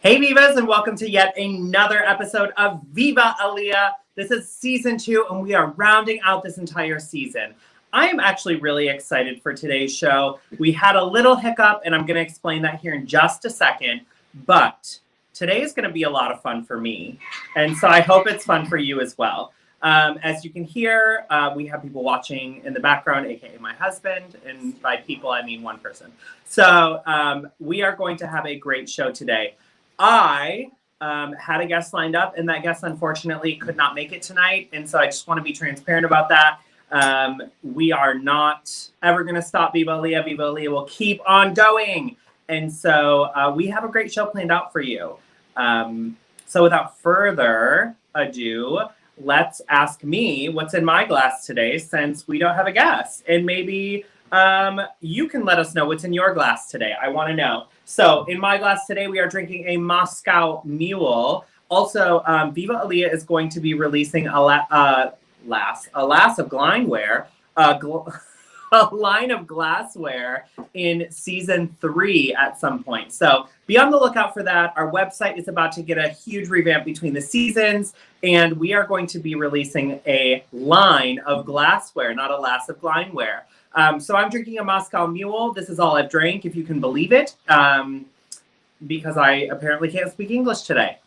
Hey Vivas, and welcome to yet another episode of Viva, Aaliyah. This is season 2, and we are rounding out this entire season. I am actually really excited for today's show. We had a little hiccup, and I'm going to explain that here in just a second, but today is going to be a lot of fun for me, and so I hope it's fun for you as well. As you can hear, we have people watching in the background, aka my husband, and by people I mean one person. So we are going to have a great show today. I had a guest lined up, and that guest unfortunately could not make it tonight, and so I just want to be transparent about that. We are not ever going to stop Viva Aaliyah. Viva Aaliyah will keep on going, and so we have a great show planned out for you. So without further ado, let's ask me what's in my glass today, since we don't have a guest, and maybe you can let us know what's in your glass today. I want to know. So in my glass today, we are drinking a Moscow Mule. Also, Viva Aaliyah is going to be releasing a lass of glineware, a line of glassware in season 3 at some point. So be on the lookout for that. Our website is about to get a huge revamp between the seasons, and we are going to be releasing a line of glassware, not a lass of glineware. So I'm drinking a Moscow Mule. This is all I've drank, if you can believe it, because I apparently can't speak English today.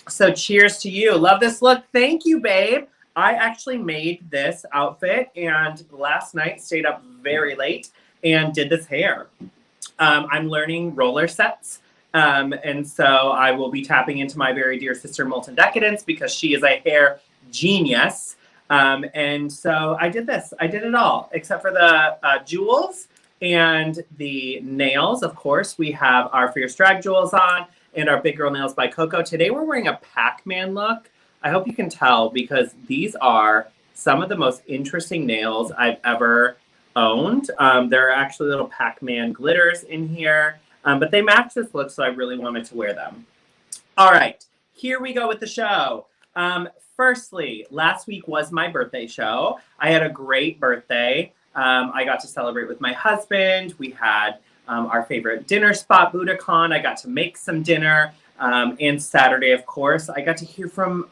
So cheers to you. Love this look. Thank you, babe. I actually made this outfit, and last night stayed up very late and did this hair. I'm learning roller sets, and so I will be tapping into my very dear sister Molten Decadence, because she is a hair genius. And so I did this. I did it all, except for the jewels and the nails. Of course, we have our Fierce Drag jewels on and our Big Girl Nails by Coco. Today we're wearing a Pac-Man look. I hope you can tell, because these are some of the most interesting nails I've ever owned. There are actually little Pac-Man glitters in here, but they match this look, so I really wanted to wear them. All right, here we go with the show. Firstly, last week was my birthday show. I had a great birthday. I got to celebrate with my husband. We had our favorite dinner spot, Budokan. I got to make some dinner. And Saturday, of course, I got to hear from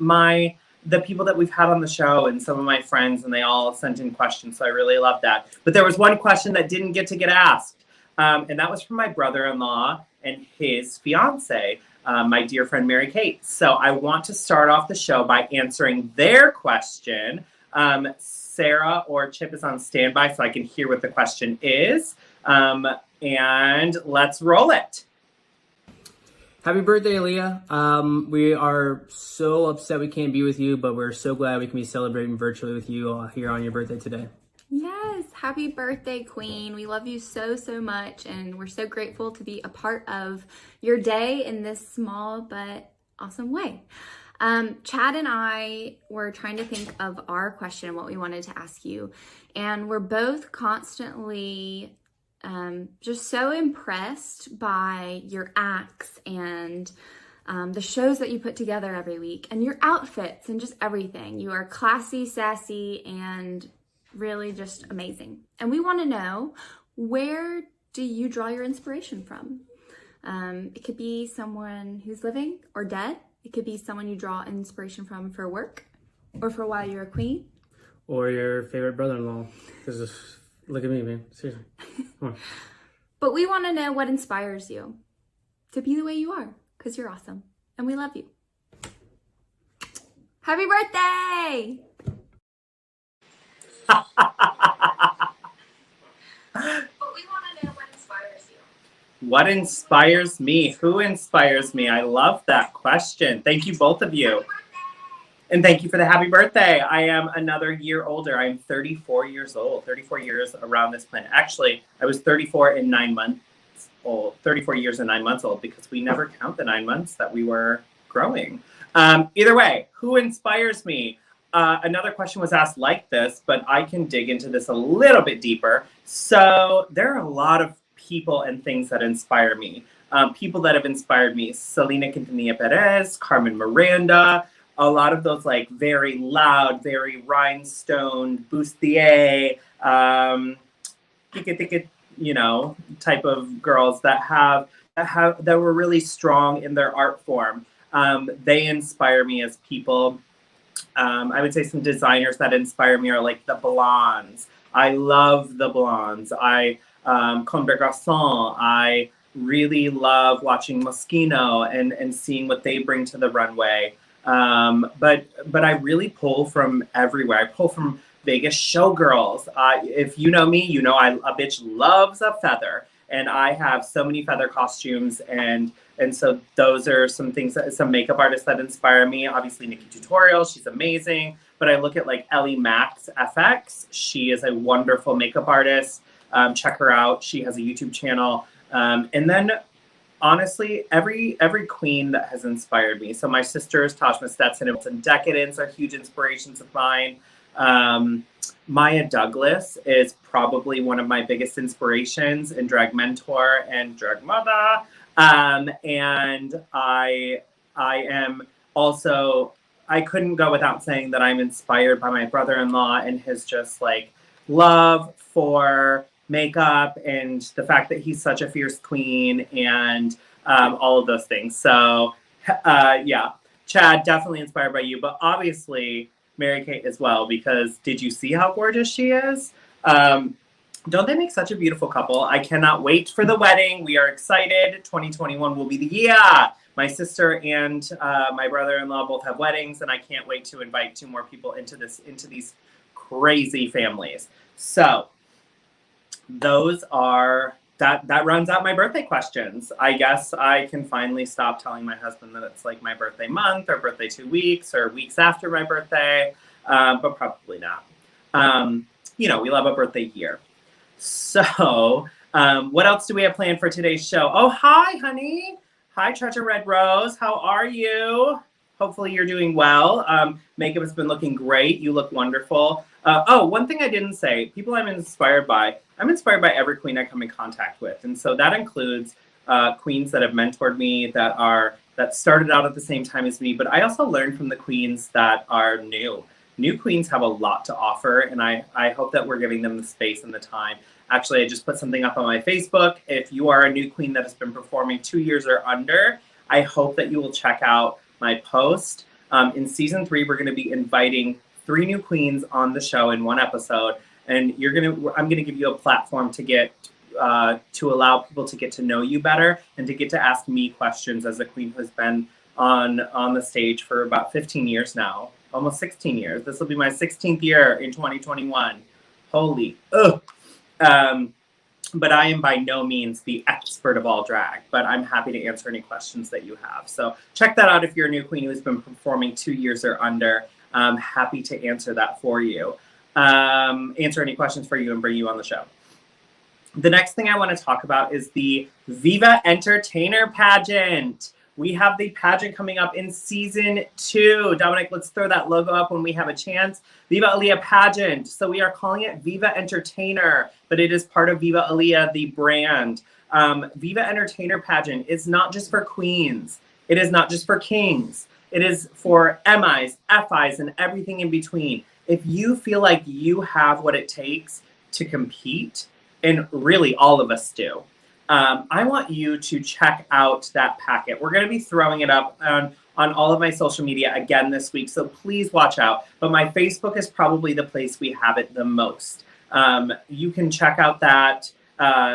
the people that we've had on the show and some of my friends, and they all sent in questions, so I really loved that. But there was one question that didn't get asked, and that was from my brother-in-law and his fiance, my dear friend Mary Kate. So I want to start off the show by answering their question. Sarah or Chip is on standby, so I can hear what the question is. And let's roll it. Happy birthday, Aaliyah. We are so upset we can't be with you, but we're so glad we can be celebrating virtually with you here on your birthday today. Yes, happy birthday, Queen. We love you so, so much, and we're so grateful to be a part of your day in this small but awesome way. Chad and I were trying to think of our question, what we wanted to ask you, and we're both constantly just so impressed by your acts and the shows that you put together every week, and your outfits and just everything. You are classy, sassy, and really just amazing. And we want to know, where do you draw your inspiration from? It could be someone who's living or dead. It could be someone you draw inspiration from for work, or for while you're a queen, or your favorite brother-in-law. Because look at me, man. Seriously. Come on. But we want to know what inspires you to be the way you are, because you're awesome and we love you. Happy birthday! But we want to know what inspires you. What inspires me? Who inspires me? I love that question. Thank you, both of you. And thank you for the happy birthday. I am another year older. I'm 34 years old, 34 years around this planet. Actually, I was 34 and 9 months old, 34 years and 9 months old, because we never count the 9 months that we were growing. Either way, who inspires me? Another question was asked like this, but I can dig into this a little bit deeper. So there are a lot of people and things that inspire me. People that have inspired me: Selena Quintanilla Perez, Carmen Miranda, a lot of those like very loud, very rhinestone, bustier, you know, type of girls that have that were really strong in their art form. They inspire me as people. I would say some designers that inspire me are like the Blondes. I love the Blondes. Comme des Garçons. I really love watching Moschino and seeing what they bring to the runway. But I really pull from everywhere. I pull from Vegas showgirls. If you know me, you know a bitch loves a feather, and I have so many feather costumes, and so those are some things some makeup artists that inspire me. Obviously, Nikki Tutorial, she's amazing. But I look at like Ellie Max FX. She is a wonderful makeup artist. Check her out. She has a YouTube channel. And then, honestly, every queen that has inspired me. So my sisters, Tajma Stetson and Decadence, are huge inspirations of mine. Maya Douglas is probably one of my biggest inspirations in drag mentor and drag mother. And I am also, I couldn't go without saying that I'm inspired by my brother-in-law and his just like love for makeup and the fact that he's such a fierce queen and all of those things. So yeah, Chad, definitely inspired by you, but obviously Mary-Kate as well, because did you see how gorgeous she is? Don't they make such a beautiful couple? I cannot wait for the wedding. We are excited. 2021 will be the year. My sister and my brother-in-law both have weddings, and I can't wait to invite 2 more people into these crazy families. So those are that runs out my birthday questions. I guess I can finally stop telling my husband that it's like my birthday month or birthday 2 weeks or weeks after my birthday, but probably not. We love a birthday year. So what else do we have planned for today's show? Oh, hi, honey. Hi, Treasure Red Rose. How are you? Hopefully you're doing well. Makeup has been looking great. You look wonderful. One thing I didn't say, people I'm inspired by every queen I come in contact with. And so that includes queens that have mentored me, that started out at the same time as me. But I also learned from the queens that are new. New queens have a lot to offer, and I hope that we're giving them the space and the time. Actually, I just put something up on my Facebook. If you are a new queen that has been performing 2 years or under, I hope that you will check out my post. In season 3, we're going to be inviting 3 new queens on the show in one episode, and I'm going to give you a platform to get to allow people to get to know you better and to get to ask me questions as a queen who has been on the stage for about 15 years now. Almost 16 years. This will be my 16th year in 2021. Holy, ugh. But I am by no means the expert of all drag, but I'm happy to answer any questions that you have. So check that out if you're a new queen who has been performing 2 years or under. I'm happy to answer that for you. Answer any questions for you and bring you on the show. The next thing I want to talk about is the Viva Entertainer pageant. We have the pageant coming up in season 2. Dominic, let's throw that logo up when we have a chance. Viva Aaliyah pageant. So we are calling it Viva Entertainer, but it is part of Viva Aaliyah, the brand. Viva Entertainer pageant is not just for queens. It is not just for kings. It is for MIs, FIs, and everything in between. If you feel like you have what it takes to compete, and really all of us do, I want you to check out that packet. We're going to be throwing it up on all of my social media again this week, so please watch out. But my Facebook is probably the place we have it the most. You can check out that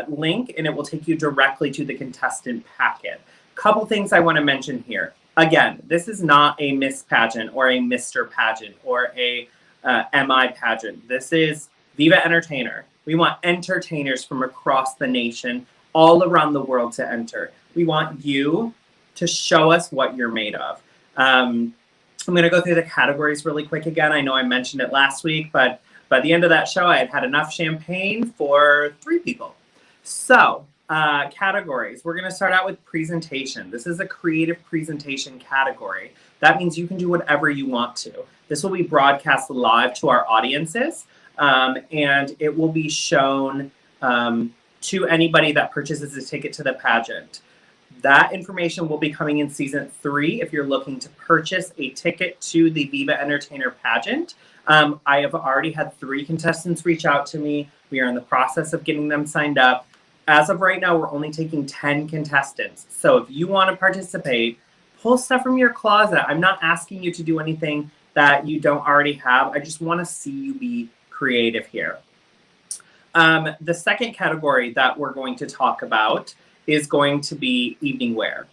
link, and it will take you directly to the contestant packet. Couple things I want to mention here. Again, this is not a Miss pageant or a Mr. pageant or a MI pageant. This is Viva Entertainer. We want entertainers from across the nation, all around the world to enter. We want you to show us what you're made of. I'm going to go through the categories really quick again. I know I mentioned it last week, but by the end of that show, I had had enough champagne for 3 people. So, categories. We're going to start out with presentation. This is a creative presentation category. That means you can do whatever you want to. This will be broadcast live to our audiences, and it will be shown to anybody that purchases a ticket to the pageant. That information will be coming in season 3 if you're looking to purchase a ticket to the Viva Entertainer pageant. I have already had 3 contestants reach out to me. We are in the process of getting them signed up. As of right now, we're only taking 10 contestants. So if you want to participate, pull stuff from your closet. I'm not asking you to do anything that you don't already have. I just want to see you be creative here. The second category that we're going to talk about is going to be evening wear.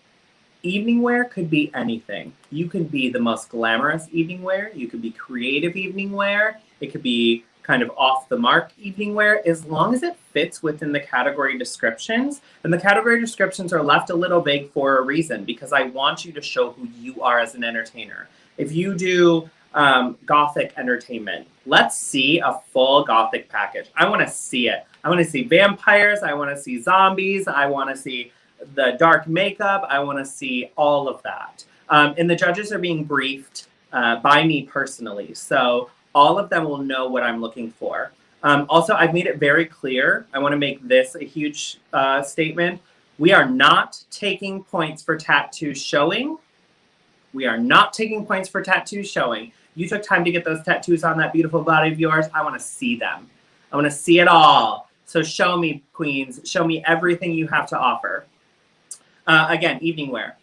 Evening wear could be anything. You could be the most glamorous evening wear. You could be creative evening wear. It could be kind of off the mark evening wear, as long as it fits within the category descriptions. And the category descriptions are left a little vague for a reason, because I want you to show who you are as an entertainer. If you do Gothic entertainment, let's see a full Gothic package. I want to see it. I want to see vampires. I want to see zombies. I want to see the dark makeup. I want to see all of that. And the judges are being briefed by me personally. So all of them will know what I'm looking for. Also, I've made it very clear. I want to make this a huge statement. We are not taking points for tattoo showing. We are not taking points for tattoo showing. You took time to get those tattoos on that beautiful body of yours. I want to see them. I want to see it all. So show me, queens. Show me everything you have to offer. Again, evening wear.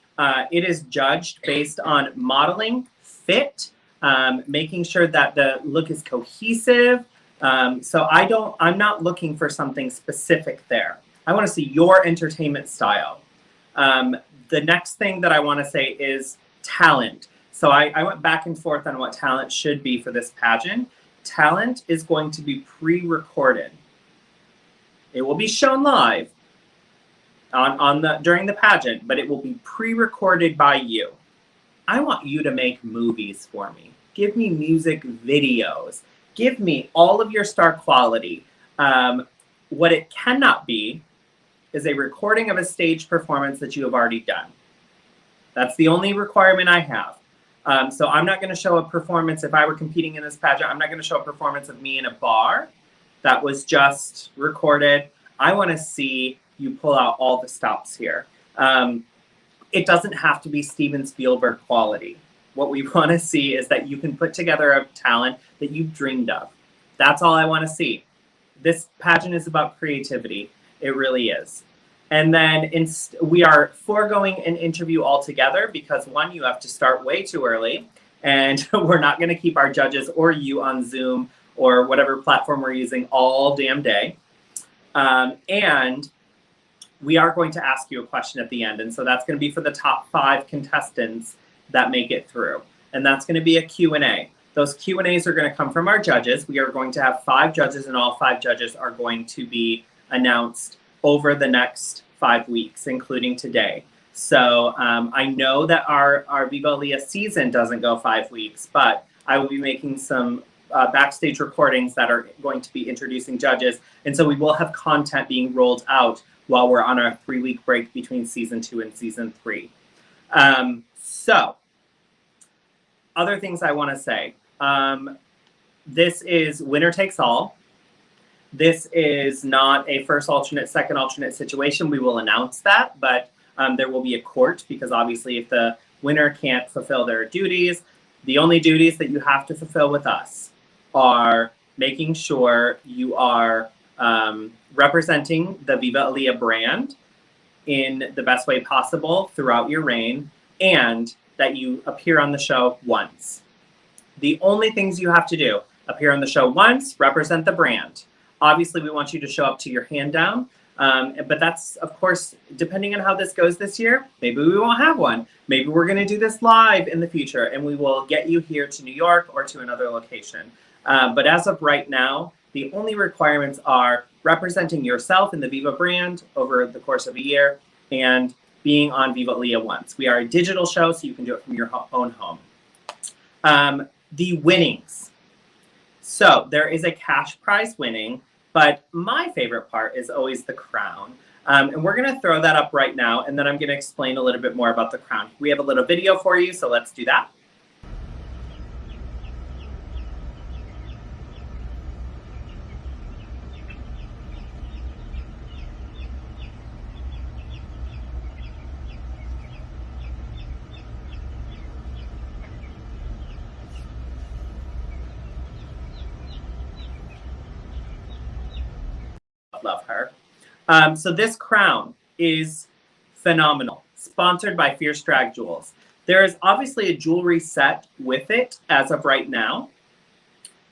It is judged based on modeling, fit, making sure that the look is cohesive. So I'm not looking for something specific there. I want to see your entertainment style. The next thing that I want to say is talent. So I went back and forth on what talent should be for this pageant. Talent is going to be pre-recorded. It will be shown live during the pageant, but it will be pre-recorded by you. I want you to make movies for me. Give me music videos. Give me all of your star quality. What it cannot be is a recording of a stage performance that you have already done. That's the only requirement I have. So I'm not going to show a performance. If I were competing in this pageant, I'm not going to show a performance of me in a bar that was just recorded. I want to see you pull out all the stops here. It doesn't have to be Steven Spielberg quality. What we want to see is that you can put together a talent that you've dreamed of. That's all I want to see. This pageant is about creativity. It really is. And then we are foregoing an interview altogether because, one, you have to start way too early, and we're not going to keep our judges or you on Zoom or whatever platform we're using all damn day. And we are going to ask you a question at the end. And so that's going to be for the top 5 contestants that make it through. And that's going to be a Q&A. Those Q&As are going to come from our judges. We are going to have 5 judges, and all 5 judges are going to be announced over the next 5 weeks, including today. So I know that our Viva Aaliyah season doesn't go 5 weeks, but I will be making some backstage recordings that are going to be introducing judges. And so we will have content being rolled out while we're on our 3-week break between season 2 and season 3. So other things I want to say. This is winner takes all. This is not a first alternate, second alternate situation. We will announce that, but there will be a court, because obviously if the winner can't fulfill their duties, the only duties that you have to fulfill with us are making sure you are representing the Viva Aaliyah brand in the best way possible throughout your reign, and that you appear on the show once. The only things you have to do: appear on the show once, represent the brand. Obviously, we want you to show up to your hand down, but that's, of course, depending on how this goes this year, maybe we won't have one. Maybe we're going to do this live in the future, and we will get you here to New York or to another location. But as of right now, the only requirements are representing yourself in the Viva brand over the course of a year and being on Viva Aaliyah once. We are a digital show, so you can do it from your own home. The winnings. So there is a cash prize winning, but my favorite part is always the crown. And we're going to throw that up right now, and then I'm going to explain a little bit more about the crown. We have a little video for you, so let's do that. Love her. So this crown is phenomenal, sponsored by Fierce Drag Jewels. There is obviously a jewelry set with it as of right now.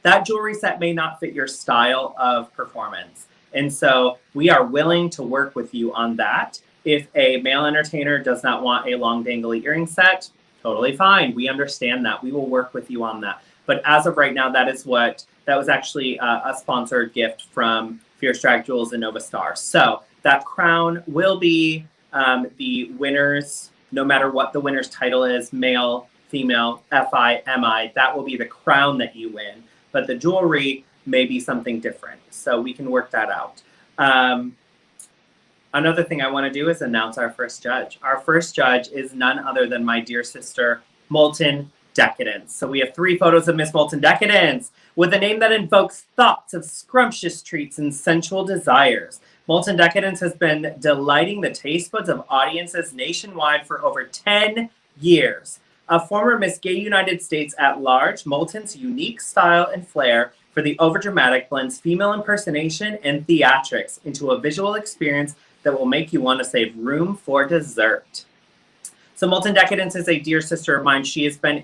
That jewelry set may not fit your style of performance. And so we are willing to work with you on that. If a male entertainer does not want a long dangly earring set, totally fine. We understand that. We will work with you on that. But as of right now, that was actually a sponsored gift from Fierce Drag Jewels and Nova Star. So that crown will be the winner's, no matter what the winner's title is, male, female, FI, MI, that will be the crown that you win. But the jewelry may be something different. So we can work that out. Another thing I want to do is announce our first judge. Our first judge is none other than my dear sister, Molten Decadence. So we have 3 photos of Miss Molten Decadence with a name that invokes thoughts of scrumptious treats and sensual desires. Molten Decadence has been delighting the taste buds of audiences nationwide for over 10 years. A former Miss Gay United States at large, Molten's unique style and flair for the overdramatic blends female impersonation and theatrics into a visual experience that will make you want to save room for dessert. So Molten Decadence is a dear sister of mine. She has been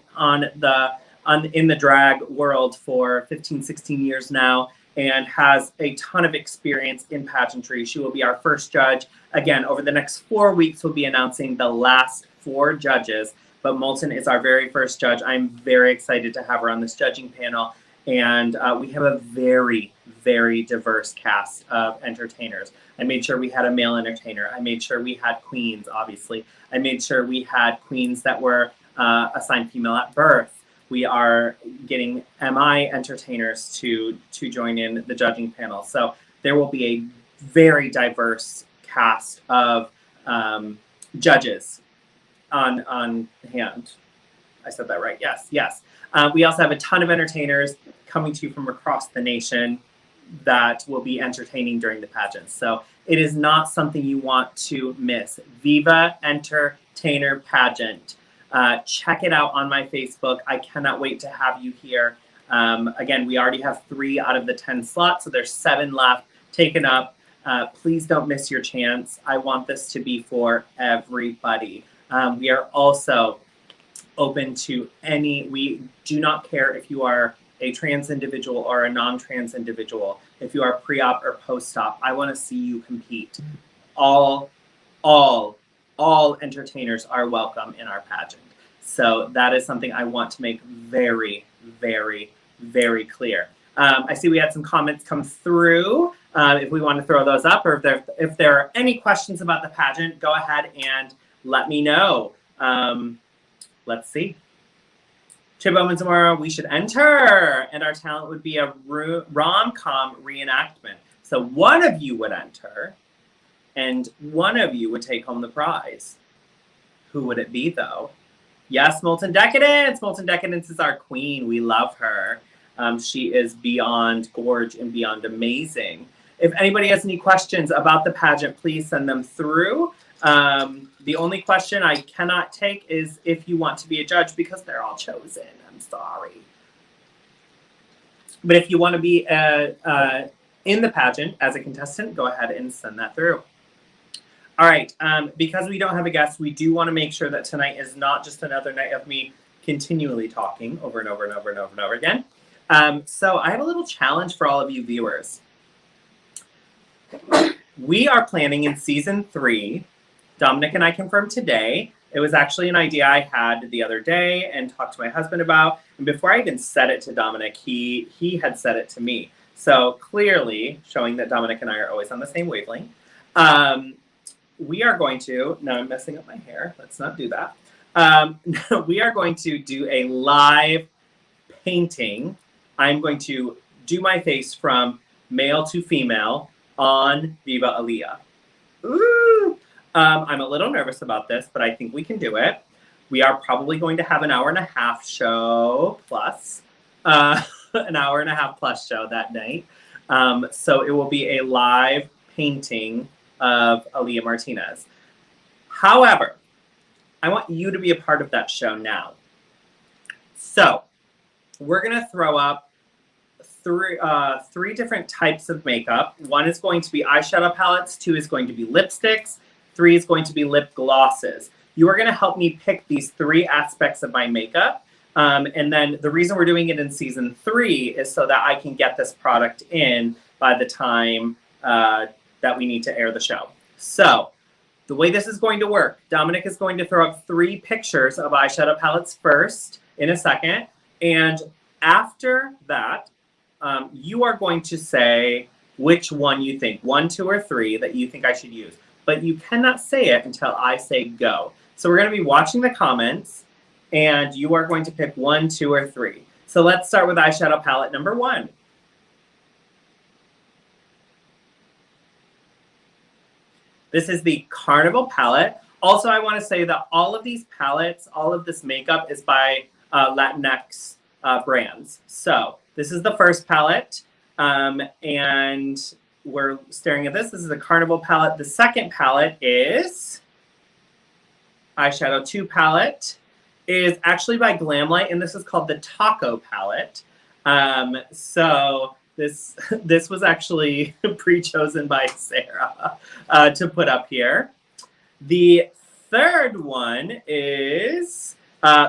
in the drag world for 15, 16 years now and has a ton of experience in pageantry. She will be our first judge. Again, over the next 4 weeks, we'll be announcing the last 4 judges. But Molten is our very first judge. I'm very excited to have her on this judging panel. And we have a very, very diverse cast of entertainers. I made sure we had a male entertainer. I made sure we had queens, obviously. I made sure we had queens that were assigned female at birth. We are getting MI entertainers to join in the judging panel. So there will be a very diverse cast of judges on hand. I said that right. Yes. We also have a ton of entertainers coming to you from across the nation that will be entertaining during the pageants. So it is not something you want to miss. Viva Entertainer Pageant. Check it out on my Facebook. I cannot wait to have you here. Again, we already have 3 out of the 10 slots, so there's 7 left taken up. Please don't miss your chance. I want this to be for everybody. We are also open to we do not care if you are a trans individual or a non-trans individual, if you are pre-op or post-op. I want to see you compete. All entertainers are welcome in our pageant. So that is something I want to make very, very, very clear. I see we had some comments come through. If we want to throw those up, or if there are any questions about the pageant, go ahead and let me know. Let's see. Chip Owens and Mwhua, we should enter, and our talent would be a rom-com reenactment. So one of you would enter, and one of you would take home the prize. Who would it be, though? Yes, Molten Decadence. Molten Decadence is our queen. We love her. She is beyond gorge and beyond amazing. If anybody has any questions about the pageant, please send them through. The only question I cannot take is if you want to be a judge, because they're all chosen. I'm sorry. But if you want to be in the pageant as a contestant, go ahead and send that through. All right. Because we don't have a guest, we do want to make sure that tonight is not just another night of me continually talking over and over and over and over and over again. So I have a little challenge for all of you viewers. We are planning in season 3. Dominic and I confirmed today. It was actually an idea I had the other day and talked to my husband about. And before I even said it to Dominic, he had said it to me. So clearly showing that Dominic and I are always on the same wavelength. We are going to, now I'm messing up my hair. Let's not do that. We are going to do a live painting. I'm going to do my face from male to female on Viva Aaliyah. Ooh! I'm a little nervous about this, but I think we can do it. We are probably going to have an hour-and-a-half show plus, an hour-and-a-half plus show that night. So it will be a live painting of Aaliyah Martinez. However, I want you to be a part of that show now. So we're going to throw up three different types of makeup. One is going to be eyeshadow palettes, 2 is going to be lipsticks, 3 is going to be lip glosses. You are going to help me pick these 3 aspects of my makeup. And then the reason we're doing it in season 3 is so that I can get this product in by the time that we need to air the show. So the way this is going to work, Dominic is going to throw up 3 pictures of eyeshadow palettes first in a second. And after that, you are going to say which one you think, 1, 2, or 3 that you think I should use. But you cannot say it until I say go. So we're going to be watching the comments, and you are going to pick 1, 2, or 3. So let's start with eyeshadow palette number 1. This is the Carnival palette. Also, I want to say that all of these palettes, all of this makeup is by Latinx brands. So this is the first palette, and we're staring at this. This is the Carnival palette. The second palette is eyeshadow 2 palette. Is actually by Glamlight, and this is called the Taco palette. So this was actually pre-chosen by Sarah to put up here. The third one is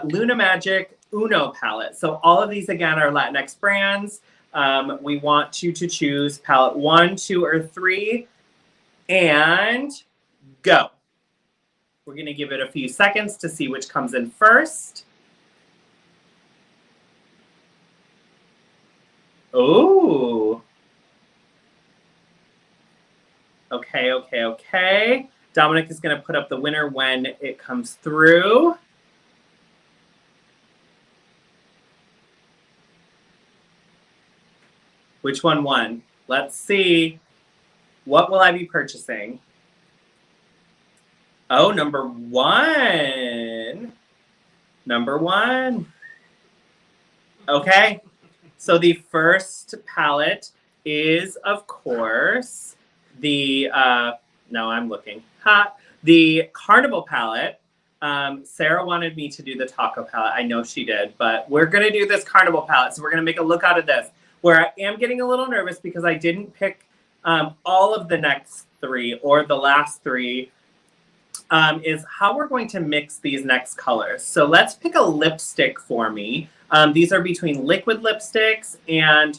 Luna Magic Uno palette. So all of these, again, are Latinx brands. We want you to choose palette 1, 2, or 3, and go. We're going to give it a few seconds to see which comes in first. Oh. Okay. Dominic is going to put up the winner when it comes through. Which one won? Let's see. What will I be purchasing? Oh, number 1. Number 1. Okay. So the first palette is, of course, the, no, I'm looking. The Carnival palette. Sarah wanted me to do the Taco palette. I know she did, but we're going to do this Carnival palette. So we're going to make a look out of this. Where I am getting a little nervous because I didn't pick all of the next 3 or the last 3 is how we're going to mix these next colors. So let's pick a lipstick for me. These are between liquid lipsticks and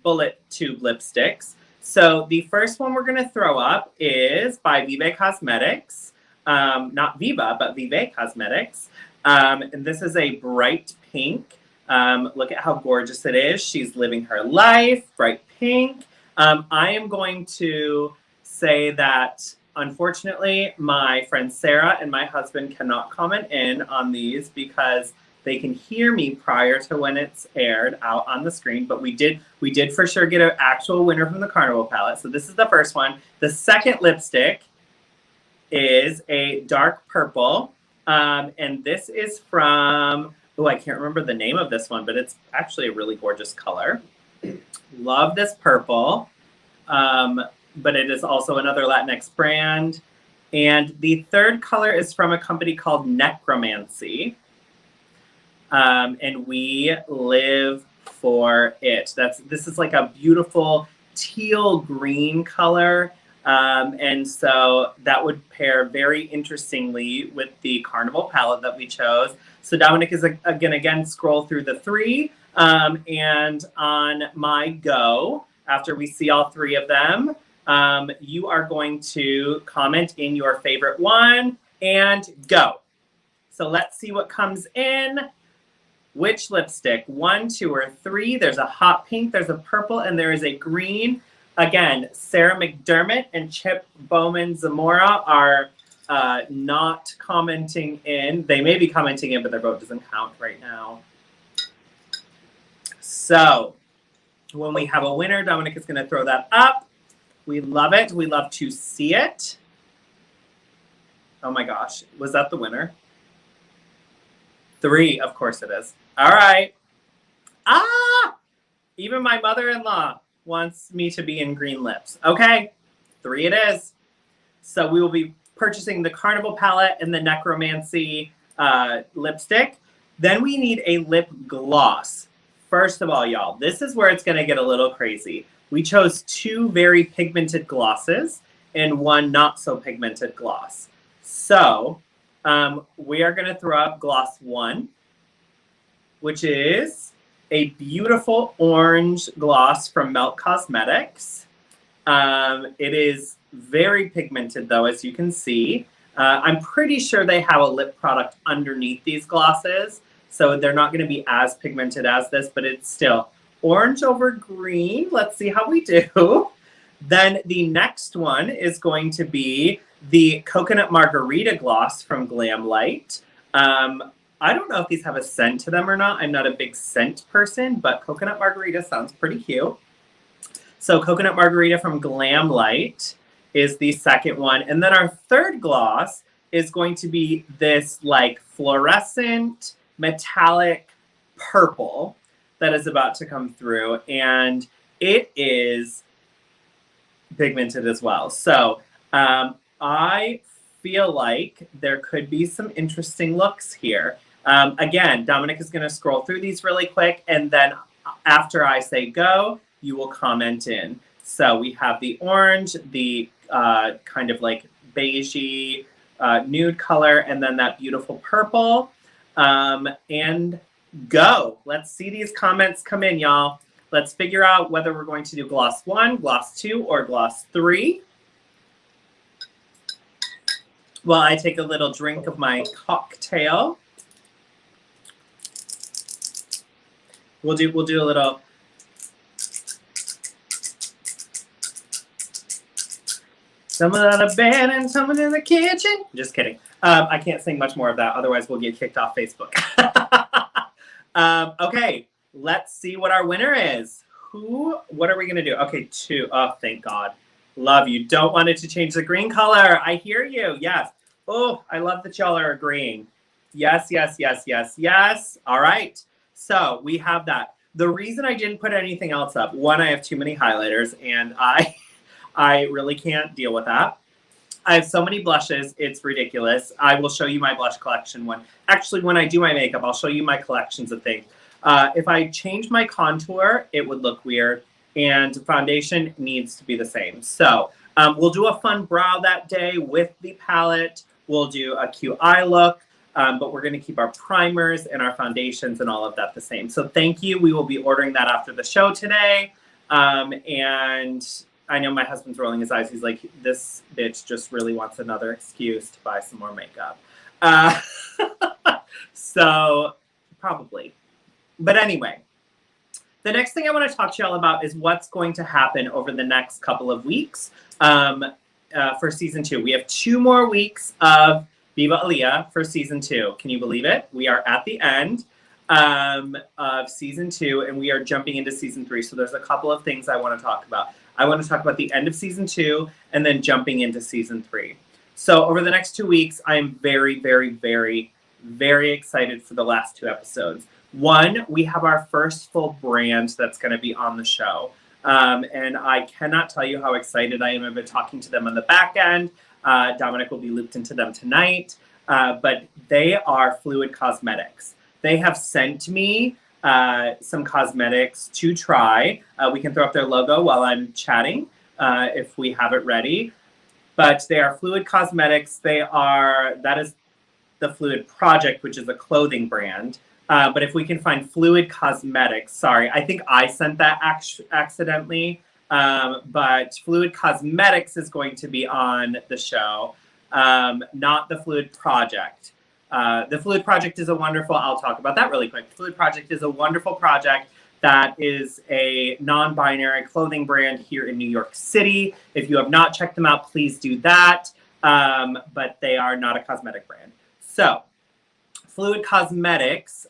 bullet tube lipsticks. So the first one we're going to throw up is by Viva Cosmetics. Not Viva, but Viva Cosmetics. And this is a bright pink. Look at how gorgeous it is. She's living her life, bright pink. I am going to say that, unfortunately, my friend Sarah and my husband cannot comment in on these because they can hear me prior to when it's aired out on the screen. But we did for sure get an actual winner from the Carnival palette. So this is the first one. The second lipstick is a dark purple. And this is from... Oh, I can't remember the name of this one, but it's actually a really gorgeous color. Love this purple. But it is also another Latinx brand. And the third color is from a company called Necromancy. And we live for it. This is like a beautiful teal green color. And so that would pair very interestingly with the Carnival palette that we chose. So Dominic is again scroll through the 3. And on my go, after we see all 3 of them, you are going to comment in your favorite one and go. So let's see what comes in. Which lipstick? 1, 2, or 3. There's a hot pink, there's a purple, and there is a green. Again, Sarah McDermott and Chip Bowman Zamora are not commenting in. They may be commenting in, but their vote doesn't count right now. So when we have a winner, Dominic is going to throw that up. We love it. We love to see it. Oh my gosh. Was that the winner? 3, of course it is. All right. Even my mother-in-law wants me to be in green lips. Okay, 3 it is. So we will be purchasing the Carnival palette and the Necromancy lipstick. Then we need a lip gloss. first of all, y'all, this is where it's going to get a little crazy. We chose 2 very pigmented glosses and 1 not so pigmented gloss. So we are going to throw up gloss 1, which is a beautiful orange gloss from Melt Cosmetics. It is very pigmented, though, as you can see. I'm pretty sure they have a lip product underneath these glosses, so they're not going to be as pigmented as this, but it's still orange over green. Let's see how we do. Then the next one is going to be the Coconut Margarita gloss from Glam Light. I don't know if these have a scent to them or not. I'm not a big scent person, but Coconut Margarita sounds pretty cute. So Coconut Margarita from Glam Light is the second one. And then our third gloss is going to be this like fluorescent metallic purple that is about to come through. And it is pigmented as well. So I feel like there could be some interesting looks here. Again, Dominic is going to scroll through these really quick, and then after I say go, you will comment in. So we have the orange, the kind of like beigey nude color, and then that beautiful purple. And go. Let's see these comments come in, y'all. Let's figure out whether we're going to do gloss 1, gloss 2, or gloss 3. While I take a little drink of my cocktail. We'll do a little. Someone on a bed and someone in the kitchen. Just kidding. I can't sing much more of that. Otherwise, we'll get kicked off Facebook. Okay, let's see what our winner is. What are we going to do? Okay, 2. Oh, thank God. Love you. Don't want it to change the green color. I hear you. Yes. Oh, I love that y'all are agreeing. Yes, yes, yes, yes, yes. All right. So we have that. The reason I didn't put anything else up, 1, I have too many highlighters, and I really can't deal with that. I have so many blushes, it's ridiculous. I will show you my blush collection one. Actually, when I do my makeup, I'll show you my collections of things. If I change my contour, it would look weird, and foundation needs to be the same. So we'll do a fun brow that day with the palette. We'll do a cute eye look. But we're going to keep our primers and our foundations and all of that the same. So thank you. We will be ordering that after the show today. And I know my husband's rolling his eyes. He's like, this bitch just really wants another excuse to buy some more makeup. So probably. But anyway, the next thing I want to talk to y'all about is what's going to happen over the next couple of weeks for season 2. We have 2 more weeks of Viva Aaliyah for season 2. Can you believe it? We are at the end of season 2, and we are jumping into season 3. So there's a couple of things I want to talk about. I want to talk about the end of season 2 and then jumping into season 3. So over the next 2 weeks, I am very, very, very, very excited for the last 2 episodes. 1, we have our first full brand that's going to be on the show. And I cannot tell you how excited I am. I've been talking to them on the back end. Dominic will be looped into them tonight, but they are Fluid Cosmetics. They have sent me some cosmetics to try. We can throw up their logo while I'm chatting if we have it ready. But they are Fluid Cosmetics. That is the Fluid Project, which is a clothing brand. But if we can find Fluid Cosmetics, sorry, I think I sent that accidentally. But Fluid Cosmetics is going to be on the show, not the Fluid Project. The Fluid Project is I'll talk about that really quick. The Fluid Project is a wonderful project that is a non-binary clothing brand here in New York City. If you have not checked them out, please do that. But they are not a cosmetic brand. So Fluid Cosmetics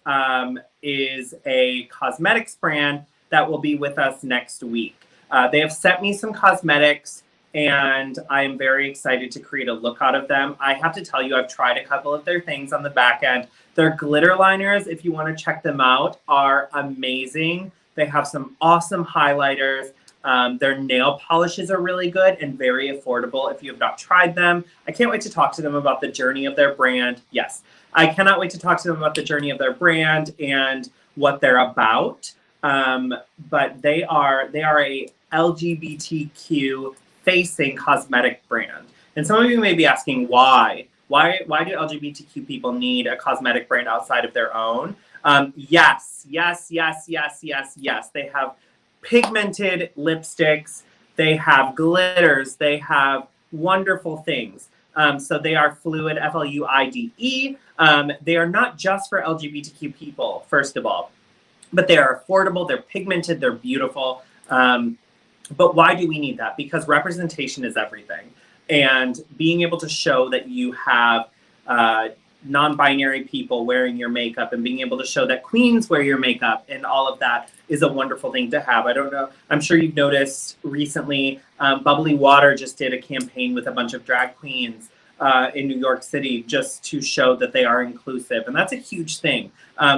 is a cosmetics brand that will be with us next week. They have sent me some cosmetics, and I am very excited to create a look out of them. I have to tell you, I've tried a couple of their things on the back end. Their glitter liners, if you want to check them out, are amazing. They have some awesome highlighters. Their nail polishes are really good and very affordable if you have not tried them. I can't wait to talk to them about the journey of their brand. Yes, I cannot wait to talk to them about the journey of their brand and what they're about. but they are a LGBTQ facing cosmetic brand. And some of you may be asking why. Why do LGBTQ people need a cosmetic brand outside of their own? Yes. They have pigmented lipsticks. They have glitters. They have wonderful things. So they are fluid, FLUIDE. They are not just for LGBTQ people, first of all, but they are affordable. They're pigmented. They're beautiful. But why do we need that? Because representation is everything. And being able to show that you have non-binary people wearing your makeup and being able to show that queens wear your makeup and all of that is a wonderful thing to have. I don't know. I'm sure you've noticed recently, Bubbly Water just did a campaign with a bunch of drag queens in New York City just to show that they are inclusive. And that's a huge thing.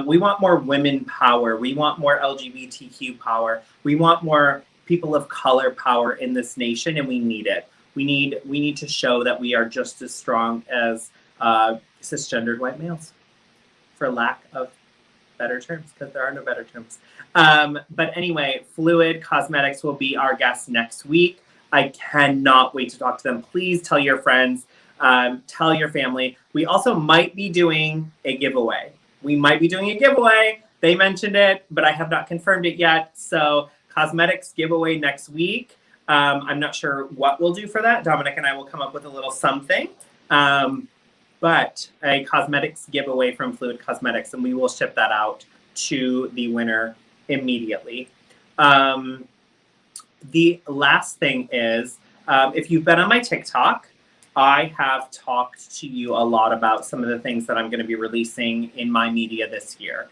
We want more women power. We want more LGBTQ power. We want more people of color power in this nation, and we need it. We need to show that we are just as strong as cisgendered white males, for lack of better terms, because there are no better terms. But anyway, Fluid Cosmetics will be our guest next week. I cannot wait to talk to them. Please tell your friends, tell your family. We also might be doing a giveaway. They mentioned it, but I have not confirmed it yet. So cosmetics giveaway next week. I'm not sure what we'll do for that. Dominic and I will come up with a little something. But a cosmetics giveaway from Fluid Cosmetics, and we will ship that out to the winner immediately. The last thing is, if you've been on my TikTok, I have talked to you a lot about some of the things that I'm going to be releasing in my media this year.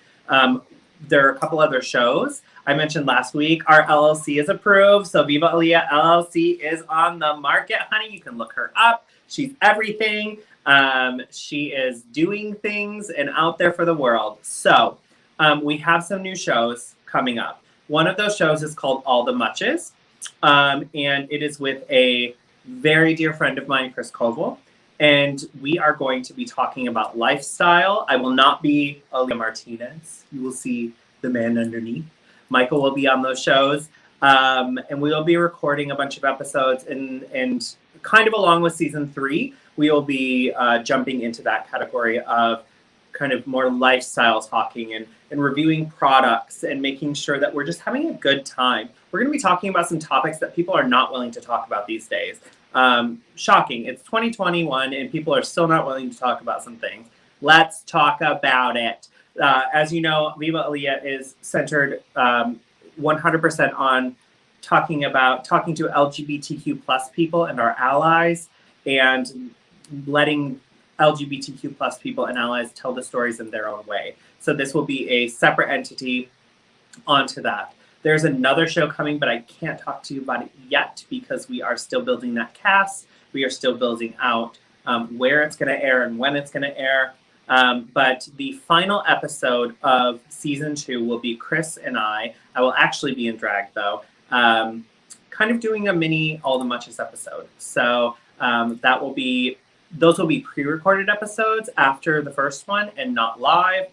There are a couple other shows. I mentioned last week, our LLC is approved. So Viva Aaliyah LLC is on the market, honey. You can look her up. She's everything. She is doing things and out there for the world. So we have some new shows coming up. One of those shows is called All the Muches. And it is with a very dear friend of mine, Chris Koval. And we are going to be talking about lifestyle. I will not be Aaliyah Martinez. You will see the man underneath. Michael will be on those shows. And we will be recording a bunch of episodes. And kind of along with season 3, we will be jumping into that category of kind of more lifestyle talking and reviewing products and making sure that we're just having a good time. We're going to be talking about some topics that people are not willing to talk about these days. Shocking. It's 2021 and people are still not willing to talk about some things. Let's talk about it. As you know, Viva Aaliyah is centered 100% on talking to LGBTQ plus people and our allies, and letting LGBTQ plus people and allies tell the stories in their own way. So this will be a separate entity onto that. There's another show coming, but I can't talk to you about it yet because we are still building that cast. We are still building out where it's going to air and when it's going to air. But the final episode of season 2 will be Chris and I will actually be in drag though, kind of doing a mini All the Muches episode. So those will be pre-recorded episodes after the first one and not live.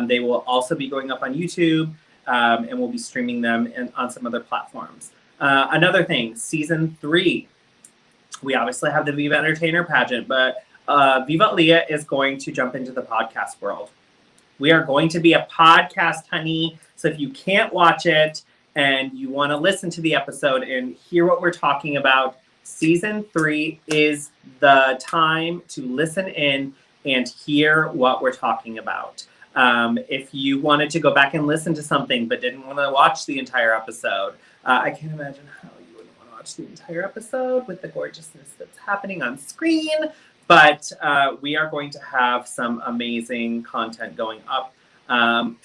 They will also be going up on YouTube, and we'll be streaming them on some other platforms. Another thing, season 3, we obviously have the Viva Entertainer pageant, but Viva Aaliyah is going to jump into the podcast world. We are going to be a podcast, honey. So if you can't watch it and you want to listen to the episode and hear what we're talking about, season 3 is the time to listen in and hear what we're talking about. If you wanted to go back and listen to something but didn't want to watch the entire episode, I can't imagine how you wouldn't want to watch the entire episode with the gorgeousness that's happening on screen. But we are going to have some amazing content going up.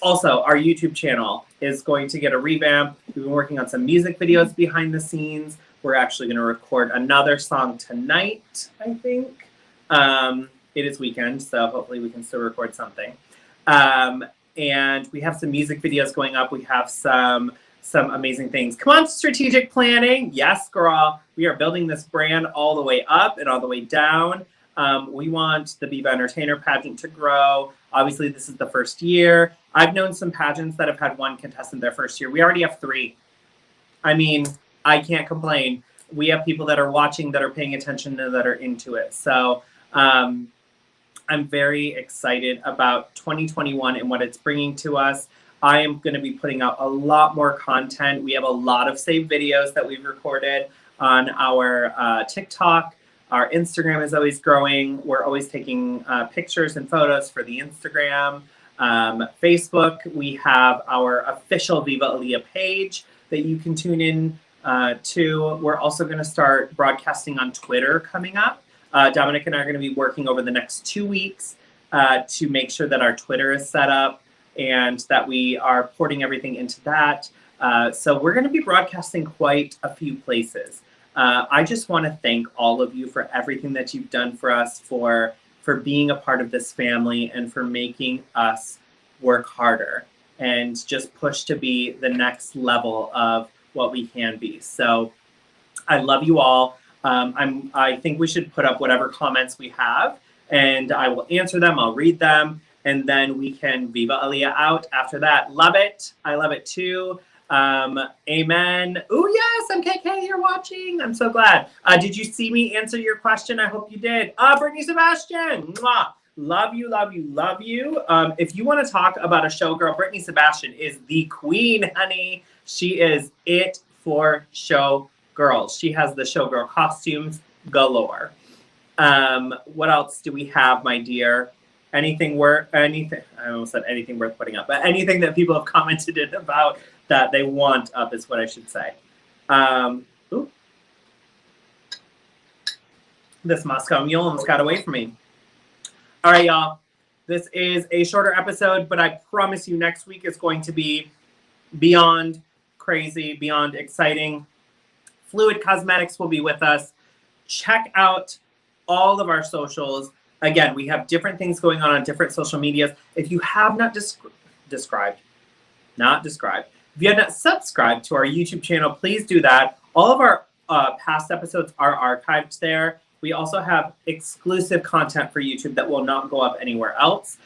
Also, our YouTube channel is going to get a revamp. We've been working on some music videos behind the scenes. We're actually going to record another song tonight, I think. It is weekend, so hopefully we can still record something. And we have some music videos going up. We have some amazing things. Come on, strategic planning. Yes, girl. We are building this brand all the way up and all the way down. We want the Viva Entertainer pageant to grow. Obviously, this is the first year. I've known some pageants that have had one contestant their first year. We already have 3. I mean, I can't complain. We have people that are watching, that are paying attention, and that are into it. So I'm very excited about 2021 and what it's bringing to us. I am going to be putting out a lot more content. We have a lot of saved videos that we've recorded on our TikTok. Our Instagram is always growing. We're always taking pictures and photos for the Instagram. Facebook, we have our official Viva Aaliyah page that you can tune in to. We're also going to start broadcasting on Twitter coming up. Dominic and I are going to be working over the next 2 weeks to make sure that our Twitter is set up and that we are porting everything into that. So we're going to be broadcasting quite a few places. I just want to thank all of you for everything that you've done for us, for being a part of this family, and for making us work harder and just push to be the next level of what we can be. So I love you all. I think we should put up whatever comments we have, and I will answer them. I'll read them, and then we can Viva Aaliyah out after that. Love it. I love it too. Amen. Oh yes, MKK, you're watching. I'm so glad. Did you see me answer your question? I hope you did. Brittany Sebastian. Mwah. Love you, love you, love you. If you want to talk about a showgirl, Brittany Sebastian is the queen, honey. She is it for show girls. She has the showgirl costumes galore. What else do we have, my dear? Anything I almost said anything worth putting up, but anything that people have commented in about that they want up is what I should say. This Moscow Mule almost got away from me. All right, y'all. This is a shorter episode, but I promise you next week is going to be beyond crazy, beyond exciting. Fluid Cosmetics will be with us. Check out all of our socials. Again, we have different things going on different social medias. If you have not if you have not subscribed to our YouTube channel, please do that. All of our past episodes are archived there. We also have exclusive content for YouTube that will not go up anywhere else.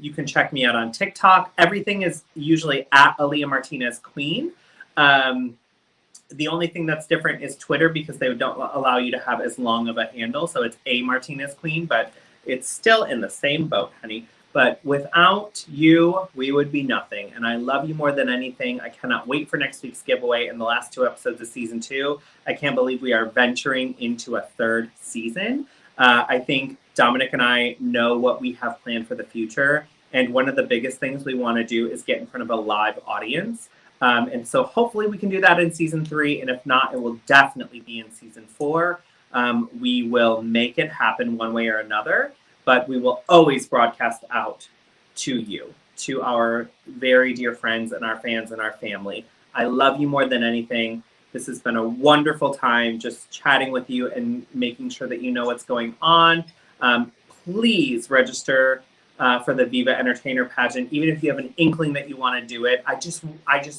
You can check me out on TikTok. Everything is usually at Aaliyah Martinez Queen. The only thing that's different is Twitter, because they don't allow you to have as long of a handle. So it's A Martinez Queen, but it's still in the same boat, honey. But without you, we would be nothing. And I love you more than anything. I cannot wait for next week's giveaway and the last 2 episodes of season 2. I can't believe we are venturing into a 3rd season. I think Dominic and I know what we have planned for the future. And one of the biggest things we want to do is get in front of a live audience. And so hopefully we can do that in season 3. And if not, it will definitely be in season 4. We will make it happen one way or another. But we will always broadcast out to you, to our very dear friends and our fans and our family. I love you more than anything. This has been a wonderful time just chatting with you and making sure that you know what's going on. Please register for the Viva Entertainer pageant, even if you have an inkling that you want to do it. I just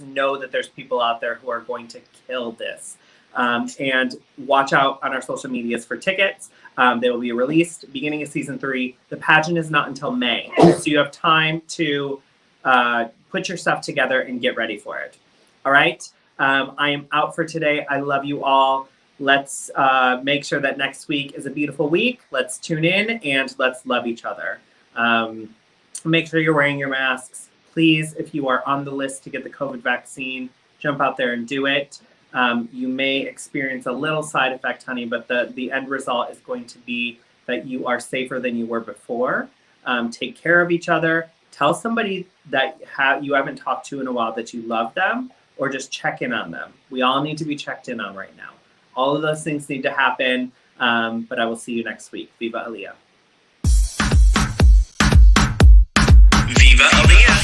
know that there's people out there who are going to kill this. And watch out on our social medias for tickets. They will be released beginning of season 3. The pageant is not until May, so you have time to put your stuff together and get ready for it. All right. I am out for today. I love you all. Let's make sure that next week is a beautiful week. Let's tune in and let's love each other. Make sure you're wearing your masks. Please, if you are on the list to get the COVID vaccine, jump out there and do it. You may experience a little side effect, honey, but the end result is going to be that you are safer than you were before. Take care of each other. Tell somebody that you haven't talked to in a while that you love them, or just check in on them. We all need to be checked in on right now. All of those things need to happen, but I will see you next week. Viva Aaliyah. Viva Aaliyah.